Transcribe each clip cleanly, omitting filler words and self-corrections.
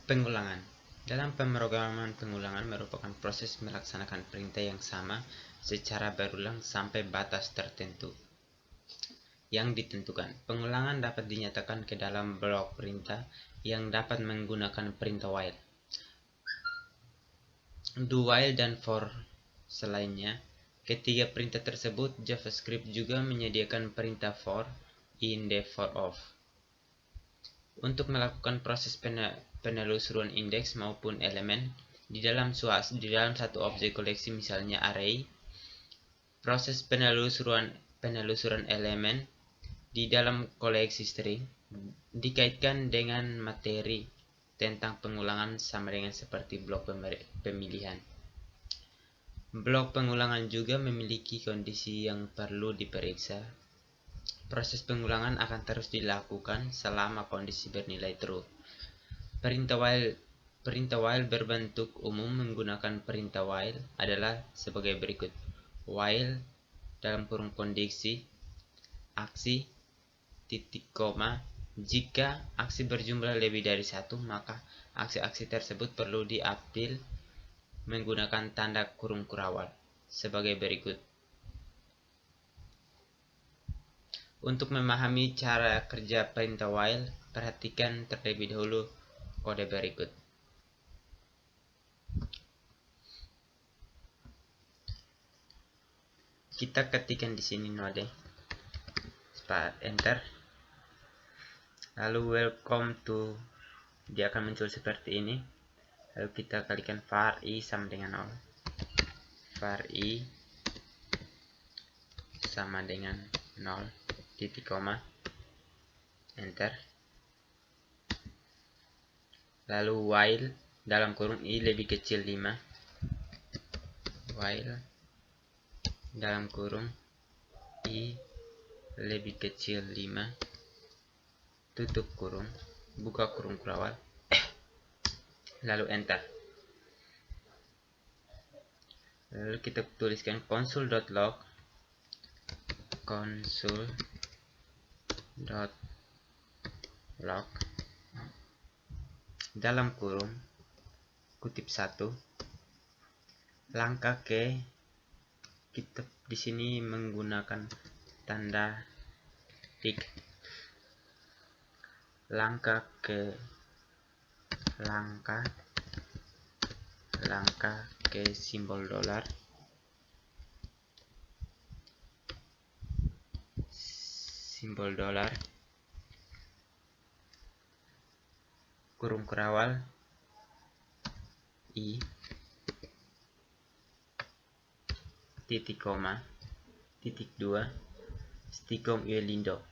Pengulangan. Dalam pemrograman, pengulangan merupakan proses melaksanakan perintah yang sama secara berulang sampai batas tertentu yang ditentukan. Pengulangan dapat dinyatakan ke dalam blok perintah yang dapat menggunakan perintah while, do while, dan for selainnya. Ketiga perintah tersebut, JavaScript juga menyediakan perintah for, in, def, for, of untuk melakukan proses penelusuran indeks maupun elemen di dalam satu objek koleksi, misalnya array. Proses penelusuran elemen di dalam koleksi string dikaitkan dengan materi tentang pengulangan sama dengan seperti blok pemilihan. Blok pengulangan juga memiliki kondisi yang perlu diperiksa. Proses pengulangan akan terus dilakukan selama kondisi bernilai true. Perintah while berbentuk umum menggunakan perintah while adalah sebagai berikut. While dalam kurung kondisi aksi titik koma, jika aksi berjumlah lebih dari 1, maka aksi-aksi tersebut perlu diambil menggunakan tanda kurung kurawal sebagai berikut. Untuk memahami cara kerja perintah while, perhatikan terlebih dahulu kode berikut. Kita ketikkan di sini node, enter, lalu welcome to, dia akan muncul seperti ini. Lalu kita kalikan var i sama dengan 0, var i sama dengan 0, titik koma, enter. Lalu while dalam kurung i lebih kecil 5, while dalam kurung i lebih kecil 5, tutup kurung, buka kurung kurawal, lalu enter. Lalu kita tuliskan console.log dalam kurung kutip 1, langkah ke, kita di sini menggunakan tanda tik, langkah ke simbol dolar, kurung kurawal i, titik koma, titik 2, sticom uelindo,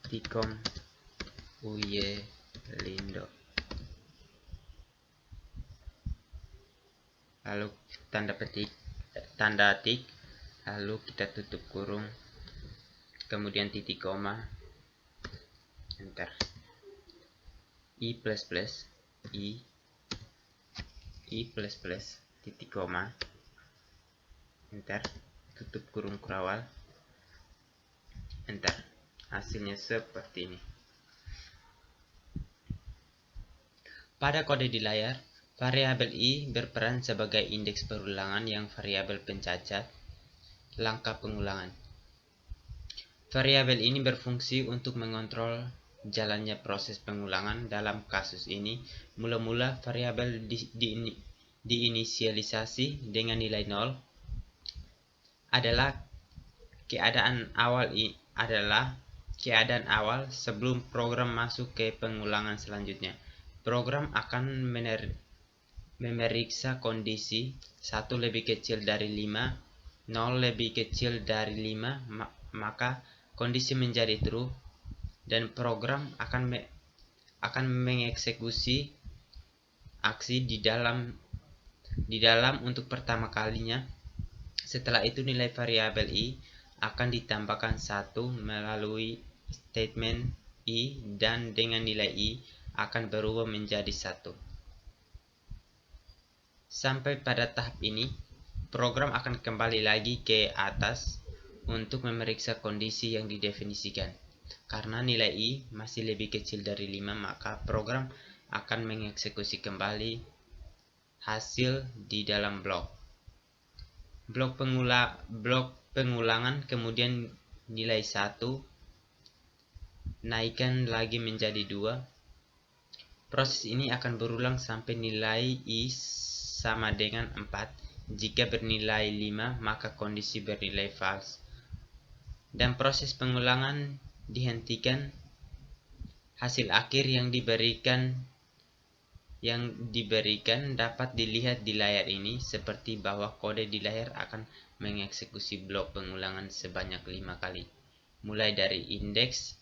sticom uelindo, lalu tanda tik, lalu kita tutup kurung, kemudian titik koma, enter. i++ titik koma, enter, tutup kurung kurawal, enter. Hasilnya seperti ini. Pada kode di layar, variabel i berperan sebagai indeks perulangan yang variabel pencacat langkah pengulangan. Variabel ini berfungsi untuk mengontrol jalannya proses pengulangan. Dalam kasus ini, mula-mula variabel diinisialisasi dengan nilai 0 adalah keadaan awal sebelum program masuk ke pengulangan selanjutnya. Program akan memeriksa kondisi 1 lebih kecil dari 5, 0 lebih kecil dari 5, maka kondisi menjadi true, dan program akan mengeksekusi aksi di dalam untuk pertama kalinya. Setelah itu nilai variabel i akan ditambahkan 1 melalui statement i, dan dengan nilai i akan berubah menjadi 1. Sampai pada tahap ini, program akan kembali lagi ke atas untuk memeriksa kondisi yang didefinisikan. Karena nilai I masih lebih kecil dari 5, maka program akan mengeksekusi kembali hasil di dalam blok. Blok pengulangan, kemudian nilai 1 naikkan lagi menjadi 2. Proses ini akan berulang sampai nilai I sama dengan 4. Jika bernilai 5, maka kondisi bernilai false. Dan proses pengulangan dihentikan. Hasil akhir yang diberikan dapat dilihat di layar ini, seperti bahwa kode di layar akan mengeksekusi blok pengulangan sebanyak 5 kali, mulai dari indeks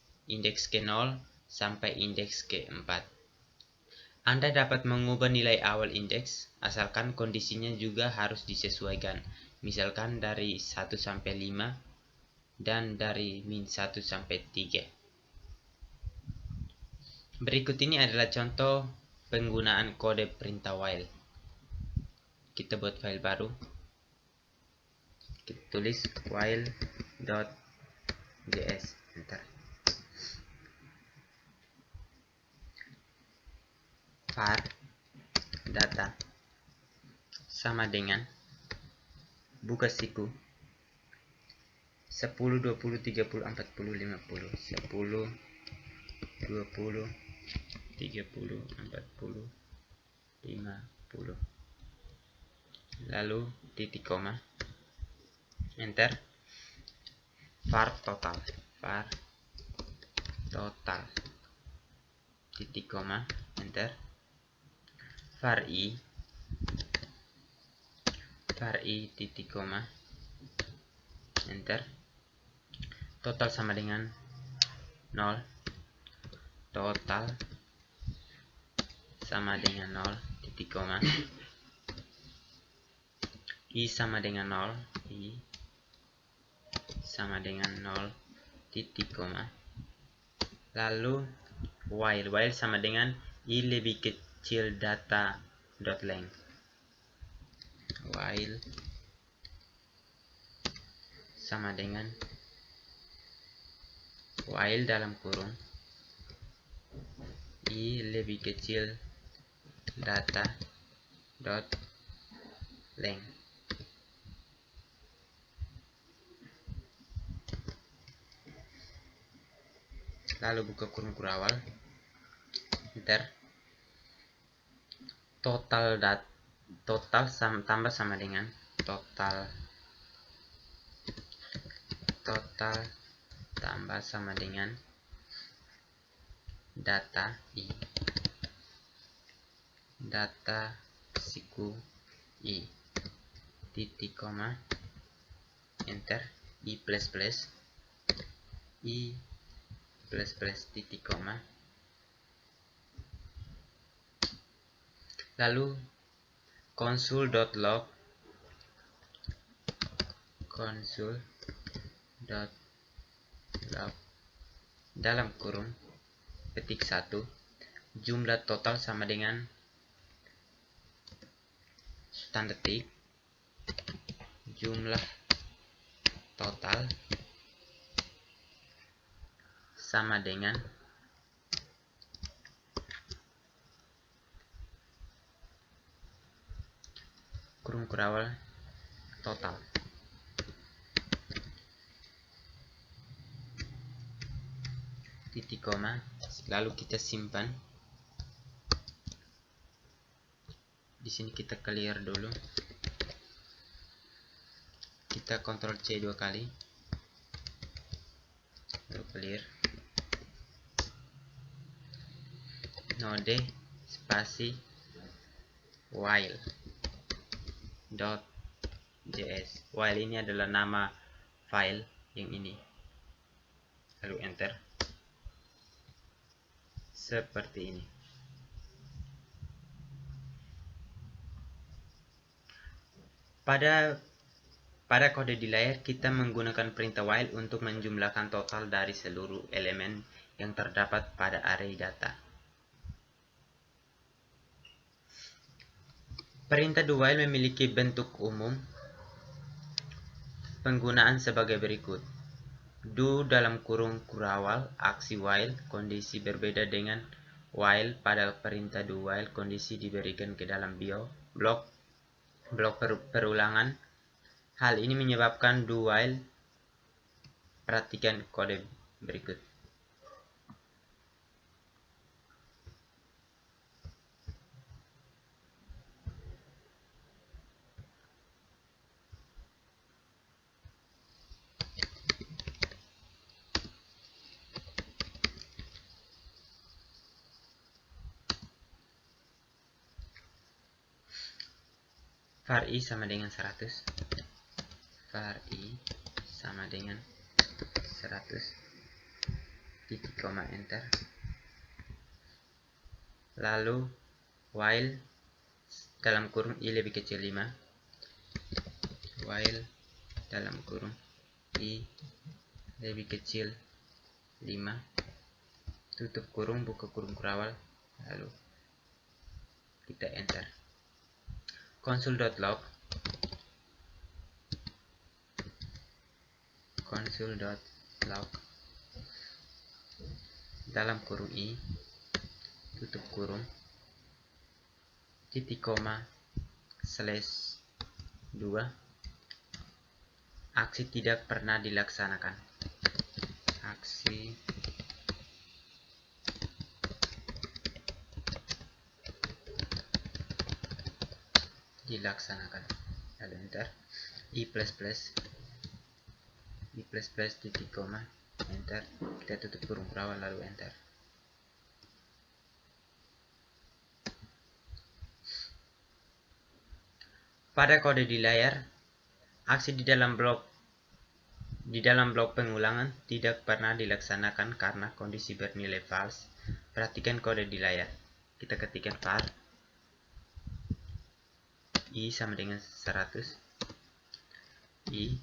ke-0 sampai indeks ke-4. Anda dapat mengubah nilai awal indeks, asalkan kondisinya juga harus disesuaikan, misalkan dari 1 sampai 5 dan dari min 1 sampai 3. Berikut ini adalah contoh penggunaan kode perintah while. Kita buat file baru. Kita tulis while.js. Enter. var data sama dengan buka siku 10, 20, 30, 40, 50, 10, 20, 30, 40, 50, lalu titik koma, enter. var total titik koma, enter. var i titik koma, enter. Total sama dengan 0, total sama dengan 0, titik koma, I sama dengan 0, I sama dengan 0, titik koma. Lalu while sama dengan I lebih kecil data dot length. While sama dengan while dalam kurung I lebih kecil data dot length. Lalu buka kurung kurawal, enter. Total tambah sama dengan total tambah sama dengan data I, data siku I, titik koma, enter. I plus plus titik koma. Lalu console.log dalam kurung petik 1, jumlah total sama dengan tanda tik, jumlah total sama dengan kurung kurawal total. Titik koma, lalu kita simpan. Di sini kita clear dulu. Kita Ctrl C 2 kali. Lalu clear. Node spasi while.js. While ini adalah nama file yang ini. Lalu enter. Seperti ini. Pada kode di layar, kita menggunakan perintah while untuk menjumlahkan total dari seluruh elemen yang terdapat pada array data. Perintah do while memiliki bentuk umum. Penggunaan sebagai berikut. Do dalam kurung kurawal aksi while kondisi berbeda dengan while pada perintah do while kondisi diberikan ke dalam blok perulangan. Hal ini menyebabkan do while. Perhatikan kode berikut. var i sama dengan 100. var i sama dengan 100. Titik koma enter. Lalu while dalam kurung i lebih kecil 5. While dalam kurung i lebih kecil 5. Tutup kurung, buka kurung kurawal, lalu kita enter. Console.log dalam kurung i, tutup kurung, titik koma /2. Aksi tidak pernah dilaksanakan. Aksi dilaksanakan, lalu enter. i++ titik koma enter. Kita tutup kurung kurawal lalu enter. Pada kode di layar, aksi di dalam blok pengulangan tidak pernah dilaksanakan karena kondisi bernilai false. Perhatikan kode di layar. Kita ketikkan var i sama dengan 100. I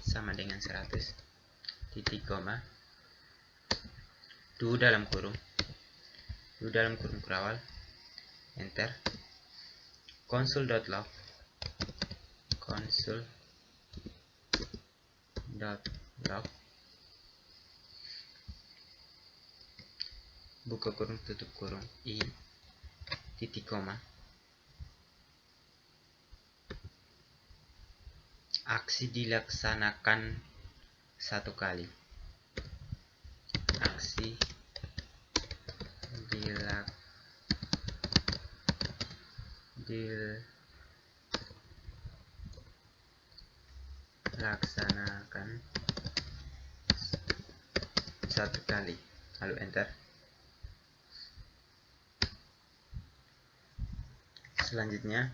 sama dengan 100. Titik koma. Do dalam kurung kurawal. Enter. Console.log buka kurung, tutup kurung, i titik koma. Aksi dilaksanakan satu kali. Aksi dilaksanakan satu kali, lalu enter. Selanjutnya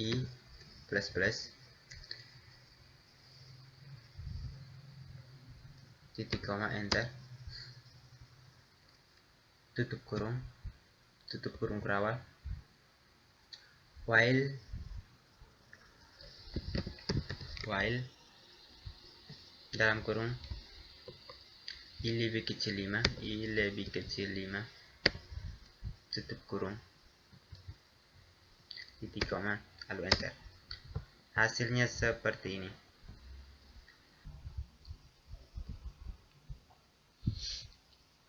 i++ titik koma enter. Tutup kurung kurawal. While dalam kurung i lebih kecil 5. Tutup kurung, titik koma, lalu enter. Hasilnya seperti ini.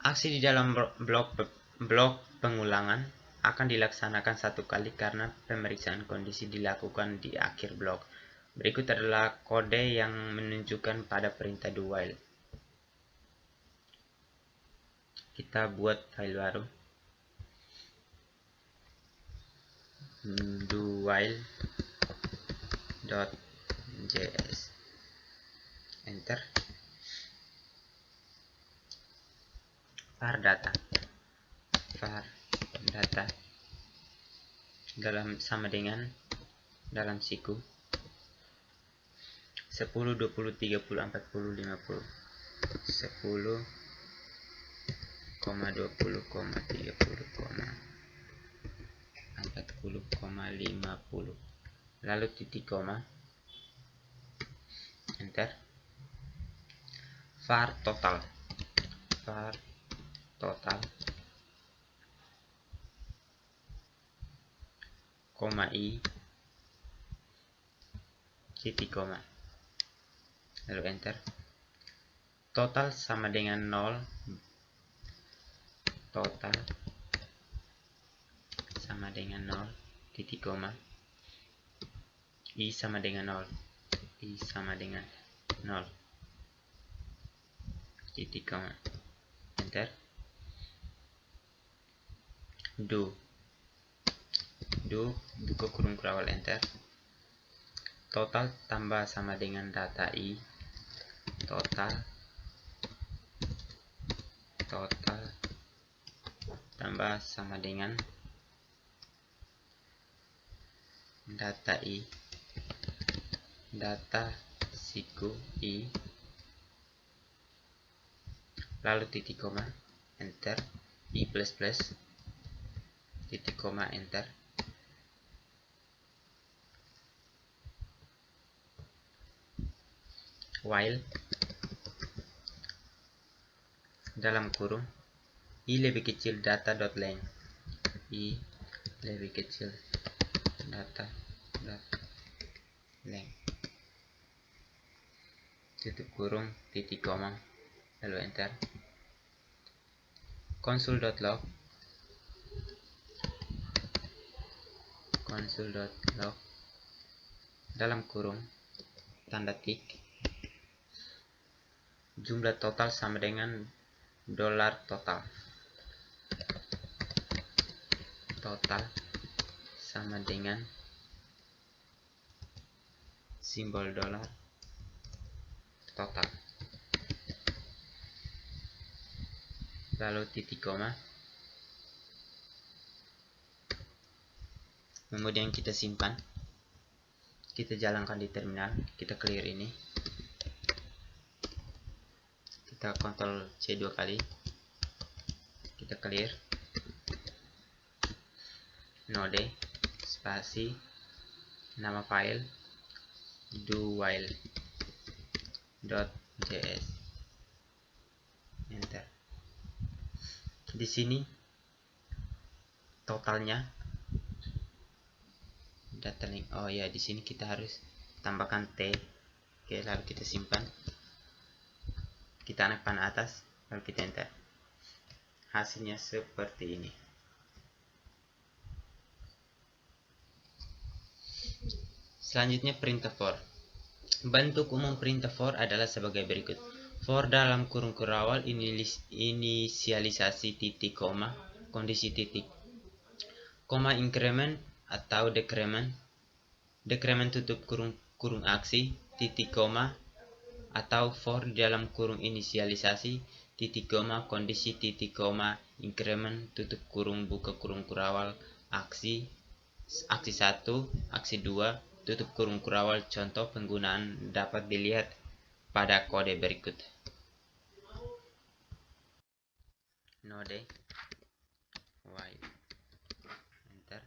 Aksi di dalam blok pengulangan akan dilaksanakan satu kali karena pemeriksaan kondisi dilakukan di akhir blok. Berikut adalah kode yang menunjukkan pada perintah do while. Kita buat file baru. Do while.js. Enter. var data sama dengan dalam siku 10, 20, 30, 40, 50. 10, 20, 30, 40, 50. Lalu titik koma, enter. var total koma i titik koma, lalu enter. Total sama dengan 0, total sama dengan 0, titik koma, I sama dengan 0, I sama dengan 0, titik koma, enter. Do buka kurung kurawal, enter. Total tambah sama dengan data I, total tambah sama dengan data I, data siku I, lalu titik koma, enter. I plus plus, titik koma, enter. While dalam kurung I lebih kecil data.length, I lebih kecil data.length, tutup kurung, titik koma, lalu enter. Console.log dalam kurung tanda tik, jumlah total sama dengan $total sama dengan simbol dolar total, lalu titik koma, kemudian kita simpan, kita jalankan di terminal, kita clear ini, kita Ctrl C 2 kali, kita clear, node spasi nama file dowhile.js, enter. Di sini totalnya data link, oh ya, di sini kita harus tambahkan T. Oke, lalu kita simpan, kita anak panah atas, lalu kita enter. Hasilnya seperti ini. Selanjutnya perintah for. Bentuk umum perintah for adalah sebagai berikut. For dalam kurung kurawal inisialisasi titik koma, kondisi titik koma, increment atau decrement tutup kurung aksi, titik koma, atau for dalam kurung inisialisasi titik koma, kondisi titik koma, increment tutup kurung buka kurung kurawal aksi 1, aksi 2 tutup kurung kurawal. Contoh penggunaan dapat dilihat pada kode berikut. Node while, enter.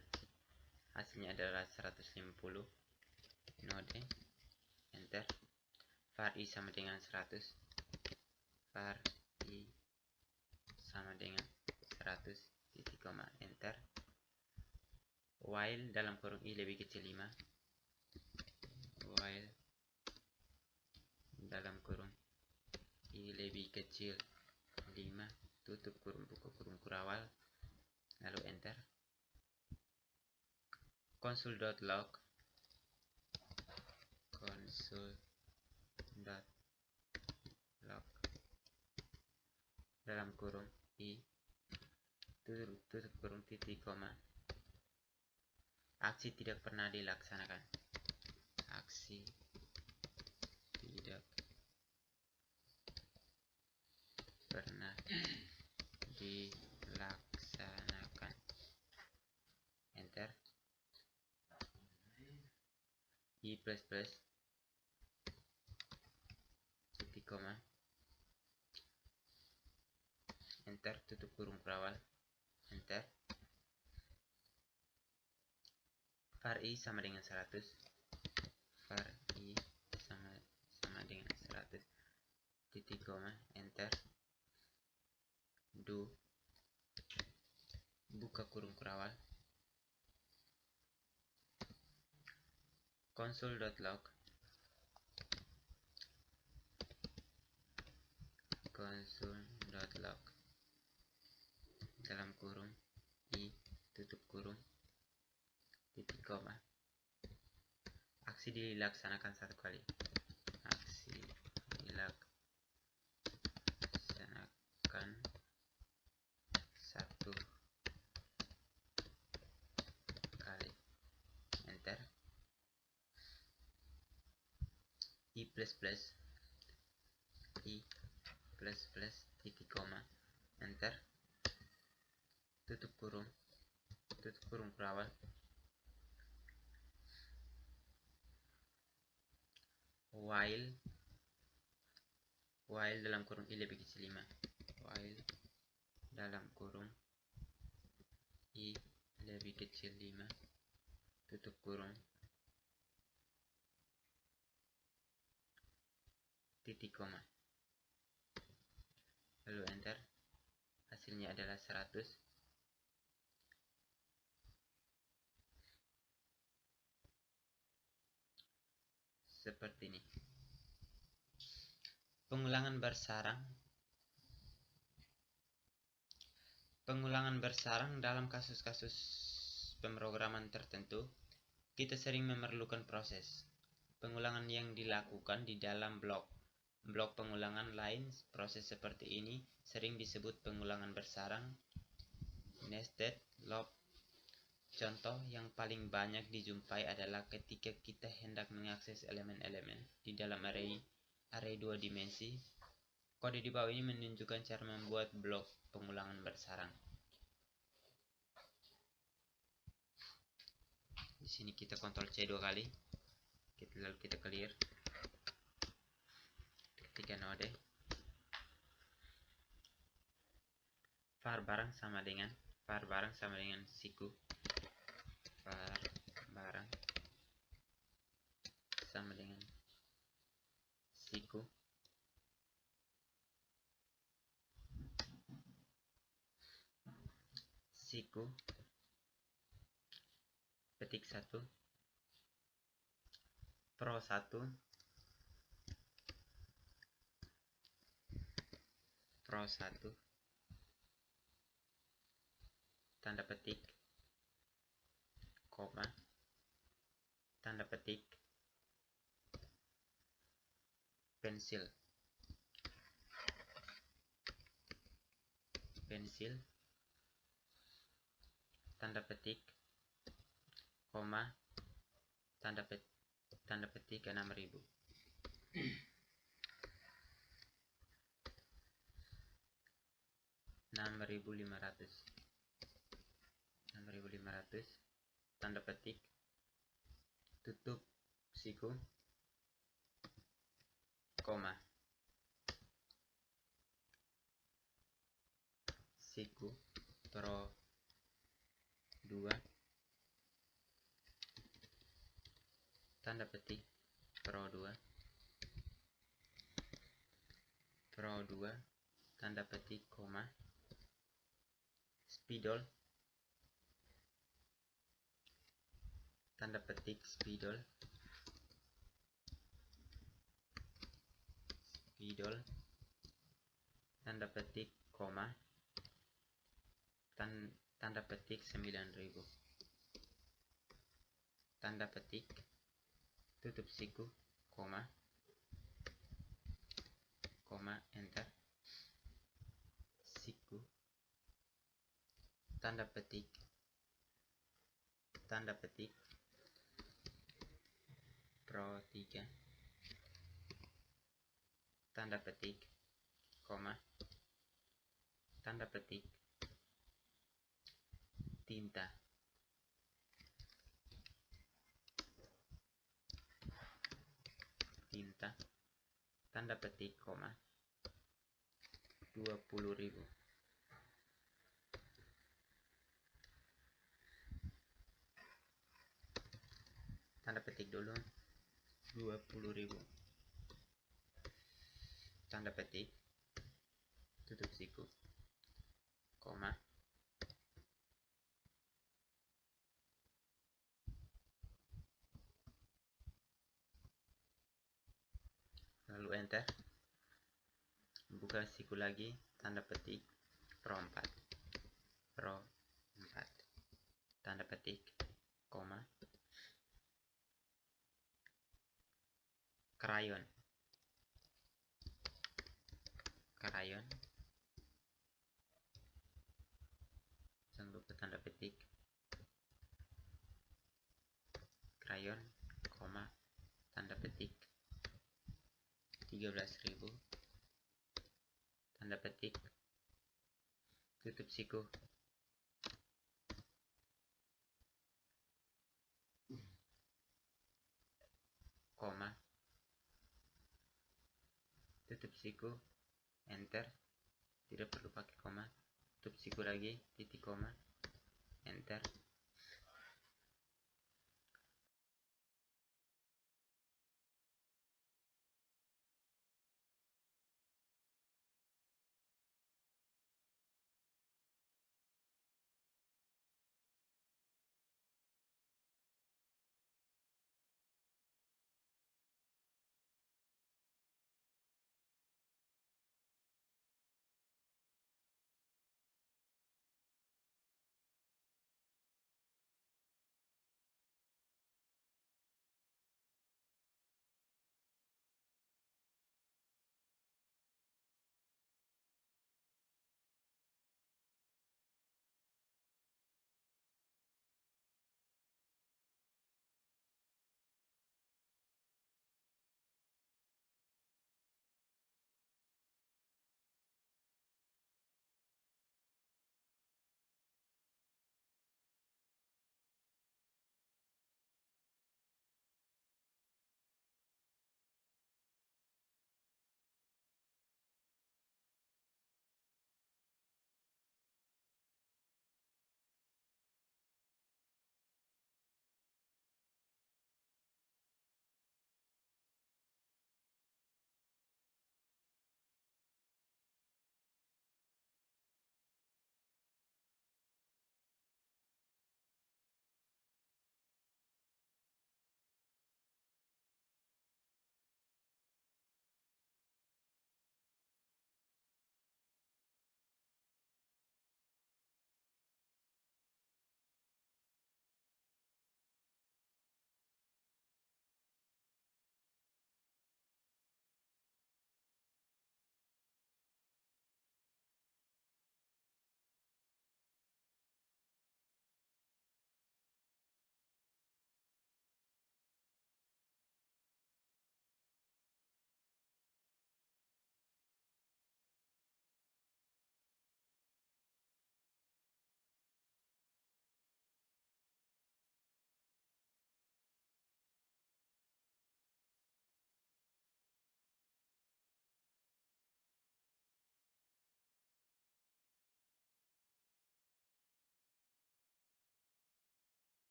Hasilnya adalah 150. Node, enter. Var i sama dengan 100, var i sama dengan 100, titik koma, enter. While dalam kurung i lebih kecil 5, while dalam kurung i lebih kecil 5, tutup kurung buka kurung kurawal, lalu enter. Console.log dalam kurung i tutup kurung titik koma, aksi tidak pernah dilaksanakan, aksi tidak pernah dilaksanakan, enter. I plus plus, titik koma, enter. Tutup kurung kurawal, enter. Var i sama dengan 100, var i sama dengan 100, titik koma, enter. Do buka kurung kurawal, console.log console.log dalam kurung I tutup kurung titik koma. Aksi dilaksanakan satu kali. Aksi dilaksanakan satu kali. Enter. I plus plus titik koma. Enter. Tutup kurung perawal. While dalam kurung I lebih kecil 5. While dalam kurung I lebih kecil 5. Tutup kurung titik koma. Lalu enter. Hasilnya adalah 100. Seperti ini. Pengulangan bersarang dalam kasus-kasus pemrograman tertentu, kita sering memerlukan proses pengulangan yang dilakukan di dalam blok pengulangan lain. Proses seperti ini sering disebut pengulangan bersarang, nested loop. Contoh yang paling banyak dijumpai adalah ketika kita hendak mengakses elemen-elemen di dalam array 2 dimensi. Kode di bawah ini menunjukkan cara membuat blok pengulangan bersarang. Di sini kita Ctrl C 2 kali. Lalu kita clear. Ketika node var barang sama dengan siku. Var barang sama dengan siku. Petik 1 pro 1 tanda petik koma tanda petik pensil tanda petik koma tanda petik 6000. Tanda petik tutup siku koma siku pro 2 tanda petik pro 2 tanda petik koma spidol tanda petik spidol tanda petik koma tanda petik 9000. Tanda petik tutup siku koma enter. Siku tanda petik pro 3 tanda petik koma tanda petik tinta tanda petik koma 20.000. Tanda petik dulu 20.000. Tanda petik tutup siku koma lalu enter. buka siku lagi, tanda petik, row 4, tanda petik, koma, crayon, jangan lupa tanda petik, crayon, koma, tanda petik, 13.000, tanda petik, tutup siku, koma, tutup siku, enter, tidak perlu pakai koma, tutup siku lagi, titik koma, enter.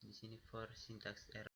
Di sini for syntax error